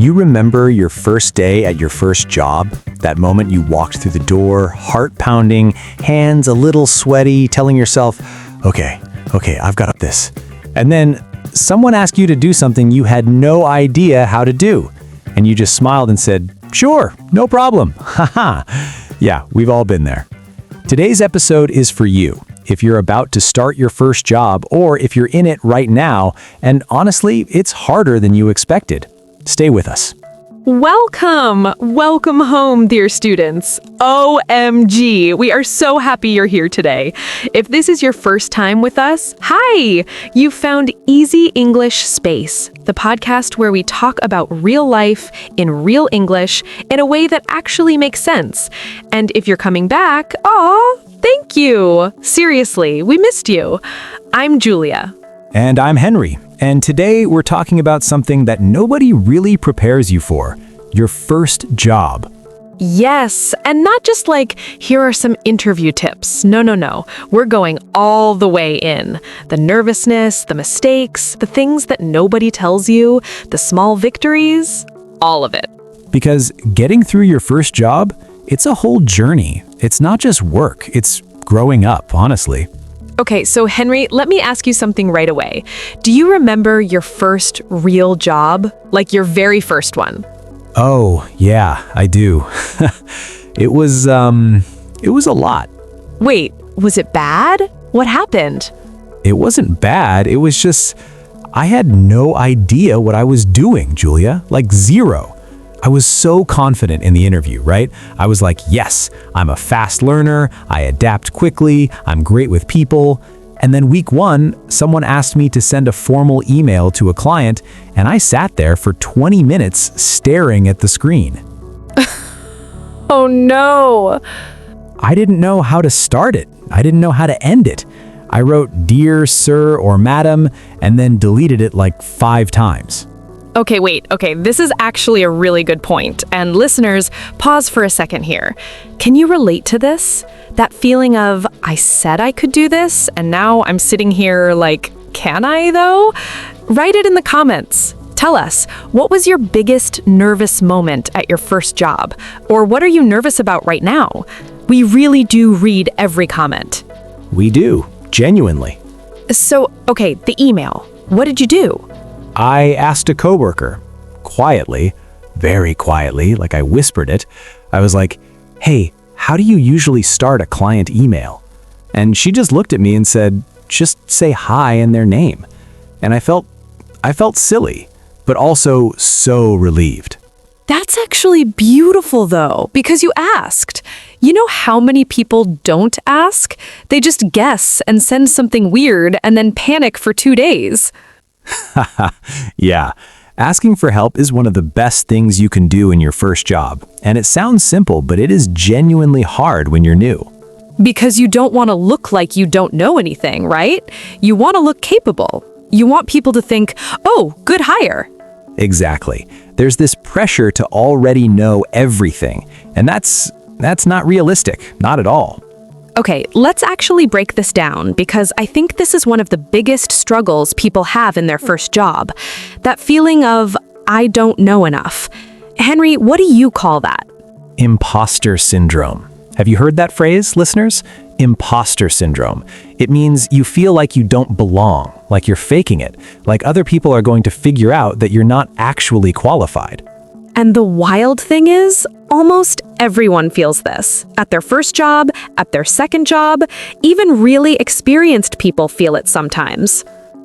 You remember your first day at your first job? That moment you walked through the door, heart pounding, hands a little sweaty, telling yourself, okay, I've got this. And then someone asked you to do something you had no idea how to do. And you just smiled and said, sure, no problem. Haha. Yeah, we've all been there. Today's episode is for you. If you're about to start your first job, or if you're in it right now, and honestly, it's harder than you expected. Stay with us. Welcome! Welcome home, dear students. OMG, we are so happy you're here today. If this is your first time with us, hi! You found Easy English Space, the podcast where we talk about real life in real English in a way that actually makes sense. And if you're coming back, thank you! Seriously, we missed you. I'm Julia. And I'm Henry. And today we're talking about something that nobody really prepares you for, your first job. Yes, and not just like, here are some interview tips. No. We're going all the way in. The nervousness, the mistakes, the things that nobody tells you, the small victories, all of it. Because getting through your first job, it's a whole journey. It's not just work, it's growing up, honestly. Okay, so Henry, let me ask you something right away. Do you remember your first real job? Like your very first one? Oh, yeah, I do. It was a lot. Wait, was it bad? What happened? It wasn't bad, it was just, I had no idea what I was doing, Julia, like zero. I was so confident in the interview, right? I was like, yes, I'm a fast learner, I adapt quickly, I'm great with people. And then week one, someone asked me to send a formal email to a client, and I sat there for 20 minutes staring at the screen. Oh no! I didn't know how to start it. I didn't know how to end it. I wrote dear sir or madam, and then deleted it like 5 times. Okay, wait. Okay, this is actually a really good point. And listeners, pause for a second here. Can you relate to this? That feeling of, I said I could do this, and now I'm sitting here like, can I though? Write it in the comments. Tell us, what was your biggest nervous moment at your first job? Or what are you nervous about right now? We really do read every comment. We do, genuinely. So, okay, the email. What did you do? I asked a coworker, quietly, very quietly, like I whispered it. I was like, hey, how do you usually start a client email? And she just looked at me and said, just say hi and their name. And I felt silly, but also so relieved. That's actually beautiful though, because you asked. You know how many people don't ask? They just guess and send something weird and then panic for 2 days. Yeah, asking for help is one of the best things you can do in your first job. And it sounds simple, but it is genuinely hard when you're new. Because you don't want to look like you don't know anything, right? You want to look capable. You want people to think, oh, good hire. Exactly. There's this pressure to already know everything. And that's not realistic, not at all. Okay, let's actually break this down because I think this is one of the biggest struggles people have in their first job. That feeling of, I don't know enough. Henry, what do you call that? Imposter syndrome. Have you heard that phrase, listeners? Imposter syndrome. It means you feel like you don't belong, like you're faking it, like other people are going to figure out that you're not actually qualified. And the wild thing is, almost everyone feels this. At their first job, at their second job, even really experienced people feel it sometimes.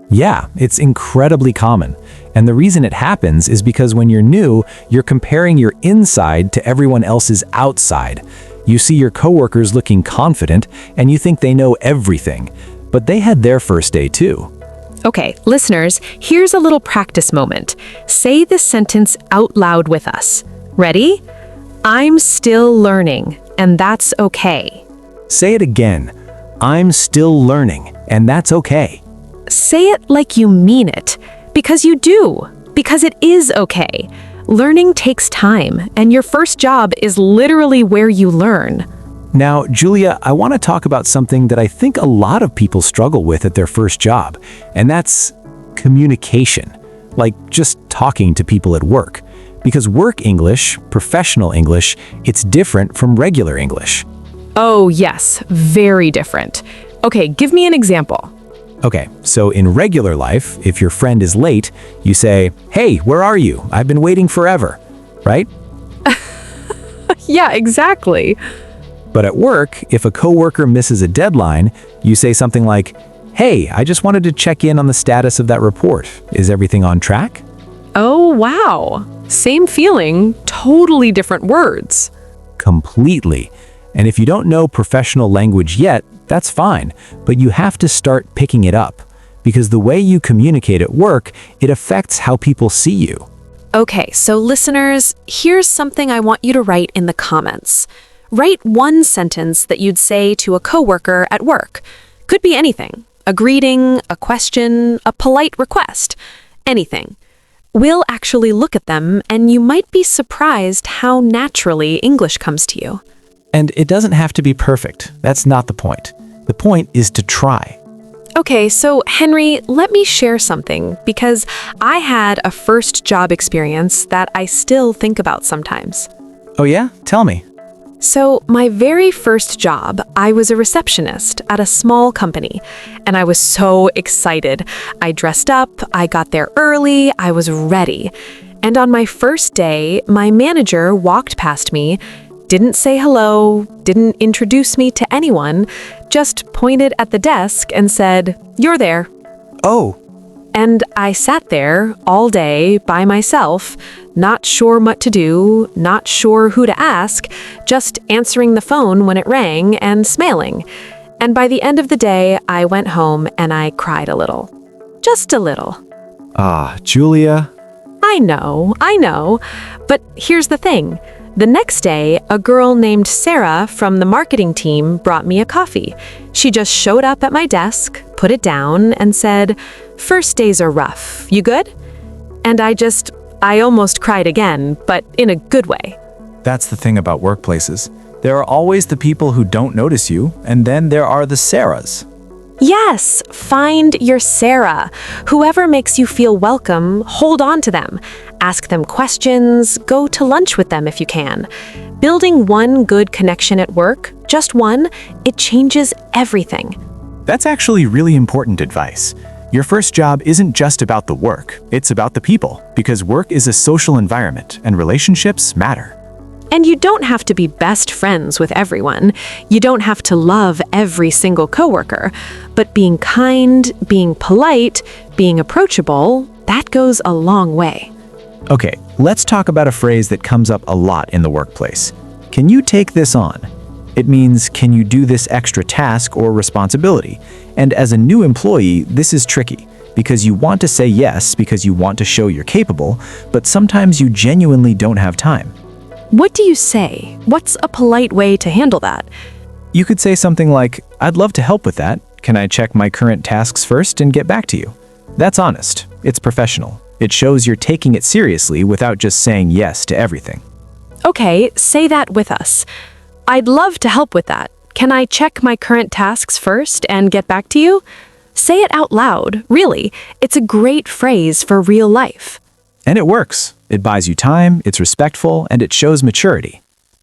Yeah, it's incredibly common. And the reason it happens is because when you're new, you're comparing your inside to everyone else's outside. You see your coworkers looking confident, and you think they know everything. But they had their first day too. Okay, listeners, here's a little practice moment. Say this sentence out loud with us. Ready? I'm still learning, and that's okay. Say it again. I'm still learning, and that's okay. Say it like you mean it, because you do, because it is okay. Learning takes time, and your first job is literally where you learn. Now, Julia, I want to talk about something that I think a lot of people struggle with at their first job, and that's communication, like just talking to people at work. Because work English, professional English, it's different from regular English. Oh, yes, very different. Okay, give me an example. Okay, so in regular life, if your friend is late, you say, "Hey, where are you? I've been waiting forever," right? Yeah, exactly. But at work, if a coworker misses a deadline, you say something like, "Hey, I just wanted to check in on the status of that report. Is everything on track?" Oh, wow. Same feeling, totally different words. Completely. And if you don't know professional language yet, that's fine, but you have to start picking it up. Because the way you communicate at work, it affects how people see you. Okay, so listeners, here's something I want you to write in the comments. Write one sentence that you'd say to a coworker at work. Could be anything. A greeting, a question, a polite request. Anything. We'll actually look at them, and you might be surprised how naturally English comes to you. And it doesn't have to be perfect. That's not the point. The point is to try. Okay, so Henry, let me share something, because I had a first job experience that I still think about sometimes. Oh yeah? Tell me. So, my very first job, I was a receptionist at a small company, and I was so excited. I dressed up, I got there early, I was ready. And on my first day, my manager walked past me, didn't say hello, didn't introduce me to anyone, just pointed at the desk and said, "You're there." Oh. And I sat there all day by myself, not sure what to do, not sure who to ask, just answering the phone when it rang and smiling. And by the end of the day, I went home and I cried a little. Just a little. Ah, Julia. I know. But here's the thing. The next day, a girl named Sarah from the marketing team brought me a coffee. She just showed up at my desk, put it down, and said, "First days are rough. You good?" And I almost cried again, but in a good way. That's the thing about workplaces. There are always the people who don't notice you, and then there are the Sarahs. Yes, find your Sarah. Whoever makes you feel welcome, hold on to them. Ask them questions, go to lunch with them if you can. Building one good connection at work, just one, it changes everything. That's actually really important advice. Your first job isn't just about the work, it's about the people, because work is a social environment and relationships matter. And you don't have to be best friends with everyone. You don't have to love every single coworker. But being kind, being polite, being approachable, that goes a long way. Okay, let's talk about a phrase that comes up a lot in the workplace. Can you take this on? It means, can you do this extra task or responsibility? And as a new employee, this is tricky, because you want to say yes because you want to show you're capable, but sometimes you genuinely don't have time. What do you say? What's a polite way to handle that? You could say something like, "I'd love to help with that. Can I check my current tasks first and get back to you?" That's honest. It's professional. It shows you're taking it seriously without just saying yes to everything. Okay, say that with us. "I'd love to help with that. Can I check my current tasks first and get back to you?" Say it out loud, really. It's a great phrase for real life. And it works. It buys you time, it's respectful, and it shows maturity.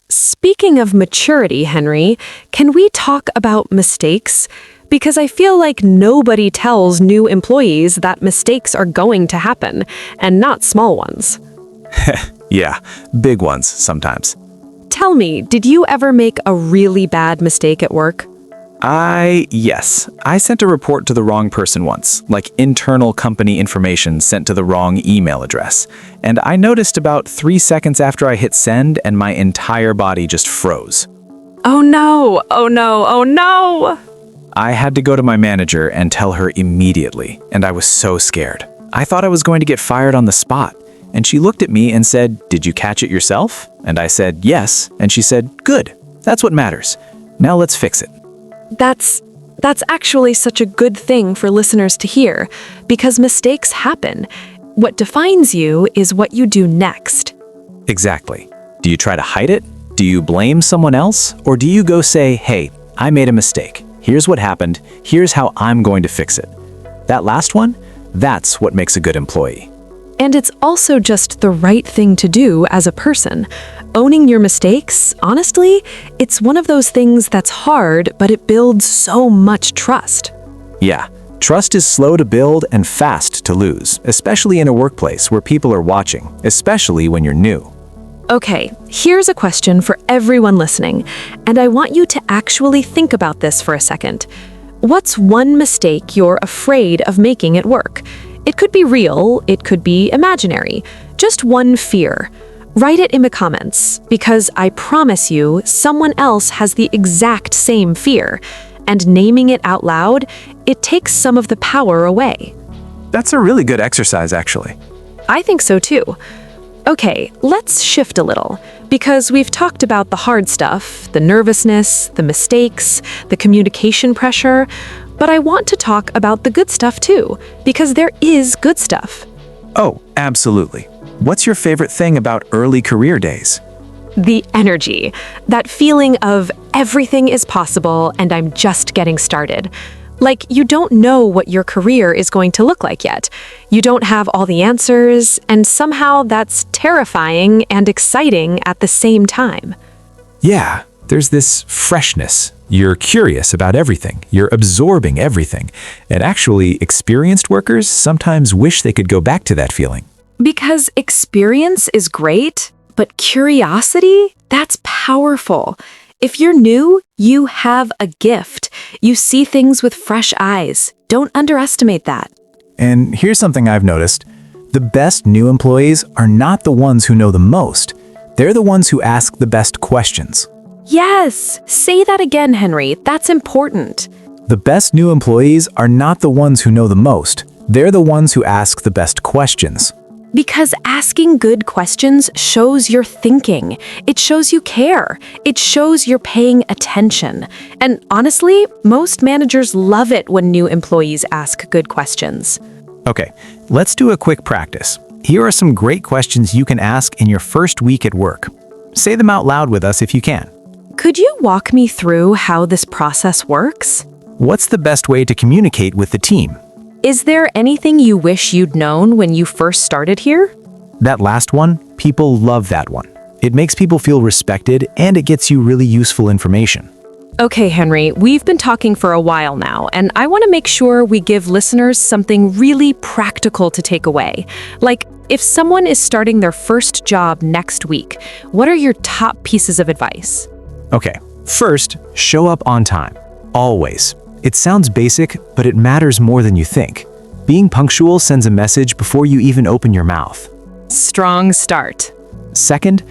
Speaking of maturity, Henry, can we talk about mistakes? Because I feel like nobody tells new employees that mistakes are going to happen, and not small ones. Yeah, big ones sometimes. Tell me, did you ever make a really bad mistake at work? Yes. I sent a report to the wrong person once, like internal company information sent to the wrong email address. And I noticed about 3 seconds after I hit send and my entire body just froze. Oh no, oh no, oh no! I had to go to my manager and tell her immediately, and I was so scared. I thought I was going to get fired on the spot. And she looked at me and said, "Did you catch it yourself?" And I said, "Yes." And she said, "Good. That's what matters. Now let's fix it." That's actually such a good thing for listeners to hear, because mistakes happen. What defines you is what you do next. Exactly. Do you try to hide it? Do you blame someone else? Or do you go say, "Hey, I made a mistake. Here's what happened. Here's how I'm going to fix it." That last one, that's what makes a good employee. And it's also just the right thing to do as a person. Owning your mistakes, honestly, it's one of those things that's hard, but it builds so much trust. Yeah, trust is slow to build and fast to lose, especially in a workplace where people are watching, especially when you're new. Okay, here's a question for everyone listening, and I want you to actually think about this for a second. What's one mistake you're afraid of making at work? It could be real, it could be imaginary. Just one fear. Write it in the comments, because I promise you, someone else has the exact same fear. And naming it out loud, it takes some of the power away. That's a really good exercise, actually. I think so too. Okay, let's shift a little, because we've talked about the hard stuff, the nervousness, the mistakes, the communication pressure, but I want to talk about the good stuff too, because there is good stuff. Oh, absolutely. What's your favorite thing about early career days? The energy, that feeling of everything is possible and I'm just getting started. Like you don't know what your career is going to look like yet. You don't have all the answers, and somehow that's terrifying and exciting at the same time. Yeah, there's this freshness. You're curious about everything. You're absorbing everything. And actually, experienced workers sometimes wish they could go back to that feeling. Because experience is great, but curiosity, that's powerful. If you're new, you have a gift. You see things with fresh eyes. Don't underestimate that. And here's something I've noticed. The best new employees are not the ones who know the most. They're the ones who ask the best questions. Yes, say that again, Henry. That's important. The best new employees are not the ones who know the most. They're the ones who ask the best questions. Because asking good questions shows you're thinking. It shows you care. It shows you're paying attention. And honestly, most managers love it when new employees ask good questions. Okay, let's do a quick practice. Here are some great questions you can ask in your first week at work. Say them out loud with us if you can. Could you walk me through how this process works? What's the best way to communicate with the team? Is there anything you wish you'd known when you first started here? That last one, people love that one. It makes people feel respected and it gets you really useful information. Okay, Henry, we've been talking for a while now, and I want to make sure we give listeners something really practical to take away. Like, if someone is starting their first job next week, what are your top pieces of advice? Okay, first, show up on time. Always. It sounds basic, but it matters more than you think. Being punctual sends a message before you even open your mouth. Strong start. Second,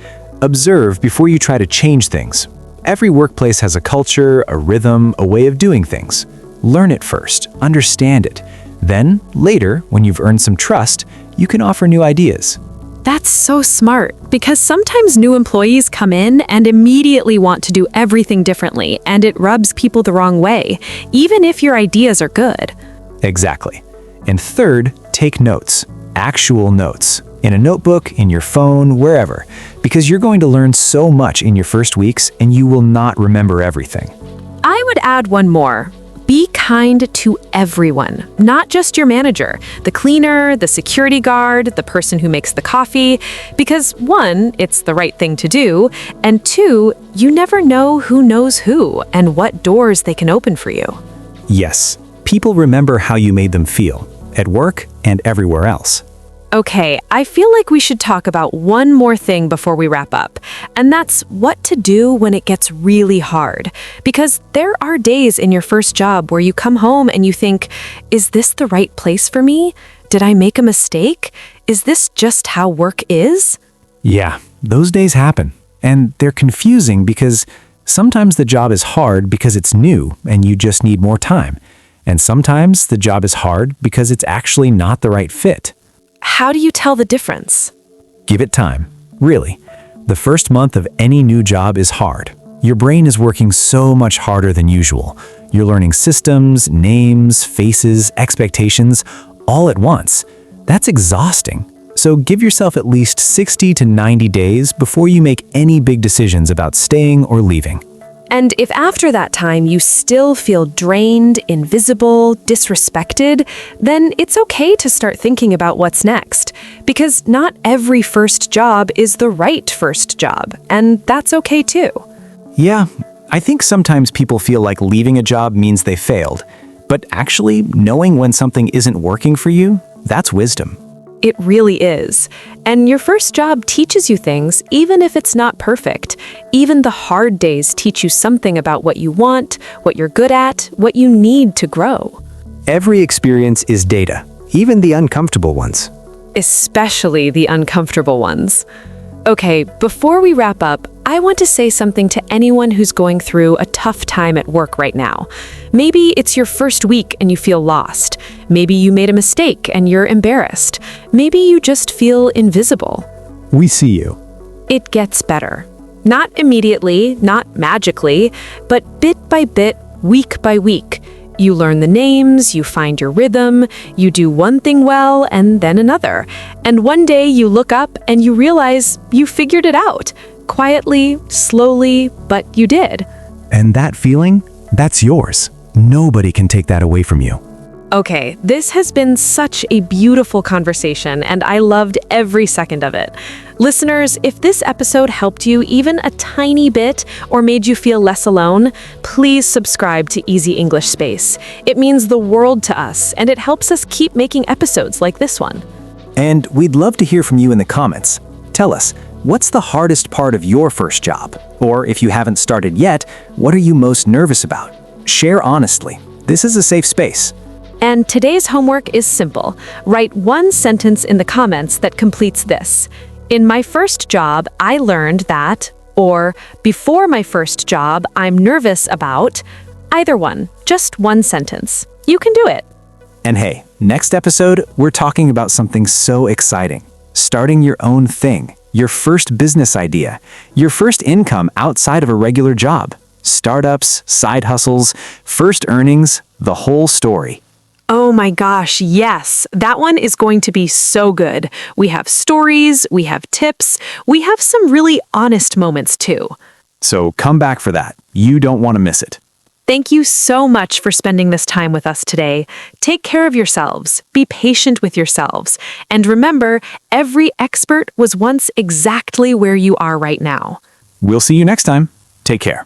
observe before you try to change things. Every workplace has a culture, a rhythm, a way of doing things. Learn it first, understand it. Then, later, when you've earned some trust, you can offer new ideas. That's so smart, because sometimes new employees come in and immediately want to do everything differently, and it rubs people the wrong way, even if your ideas are good. Exactly. And third, take notes. Actual notes. In a notebook, in your phone, wherever. Because you're going to learn so much in your first weeks, and you will not remember everything. I would add one more. Be kind to everyone, not just your manager, the cleaner, the security guard, the person who makes the coffee, because one, it's the right thing to do, and two, you never know who knows who and what doors they can open for you. Yes, people remember how you made them feel, at work and everywhere else. Okay, I feel like we should talk about one more thing before we wrap up, and that's what to do when it gets really hard. Because there are days in your first job where you come home and you think, is this the right place for me? Did I make a mistake? Is this just how work is? Yeah, those days happen. And they're confusing because sometimes the job is hard because it's new and you just need more time. And sometimes the job is hard because it's actually not the right fit. How do you tell the difference? Give it time. Really. The first month of any new job is hard. Your brain is working so much harder than usual. You're learning systems, names, faces, expectations, all at once. That's exhausting. So give yourself at least 60 to 90 days before you make any big decisions about staying or leaving. And if after that time you still feel drained, invisible, disrespected, then it's okay to start thinking about what's next. Because not every first job is the right first job, and that's okay too. Yeah, I think sometimes people feel like leaving a job means they failed. But actually, knowing when something isn't working for you, that's wisdom. It really is. And your first job teaches you things, even if it's not perfect. Even the hard days teach you something about what you want, what you're good at, what you need to grow. Every experience is data, even the uncomfortable ones. Especially the uncomfortable ones. Okay, before we wrap up, I want to say something to anyone who's going through a tough time at work right now. Maybe it's your first week and you feel lost. Maybe you made a mistake and you're embarrassed. Maybe you just feel invisible. We see you. It gets better. Not immediately, not magically, but bit by bit, week by week. You learn the names, you find your rhythm, you do one thing well and then another. And one day you look up and you realize you figured it out. Quietly, slowly, but you did. And that feeling, that's yours. Nobody can take that away from you. Okay, this has been such a beautiful conversation, and I loved every second of it. Listeners, if this episode helped you even a tiny bit or made you feel less alone, please subscribe to Easy English Space. It means the world to us, and it helps us keep making episodes like this one. And we'd love to hear from you in the comments. Tell us, what's the hardest part of your first job? Or if you haven't started yet, what are you most nervous about? Share honestly. This is a safe space. And today's homework is simple. Write one sentence in the comments that completes this. In my first job, I learned that, or before my first job, I'm nervous about, either one, just one sentence. You can do it. And hey, next episode, we're talking about something so exciting. Starting your own thing, your first business idea, your first income outside of a regular job, startups, side hustles, first earnings, the whole story. Oh my gosh, yes. That one is going to be so good. We have stories, we have tips, we have some really honest moments too. So come back for that. You don't want to miss it. Thank you so much for spending this time with us today. Take care of yourselves, be patient with yourselves, and remember, every expert was once exactly where you are right now. We'll see you next time. Take care.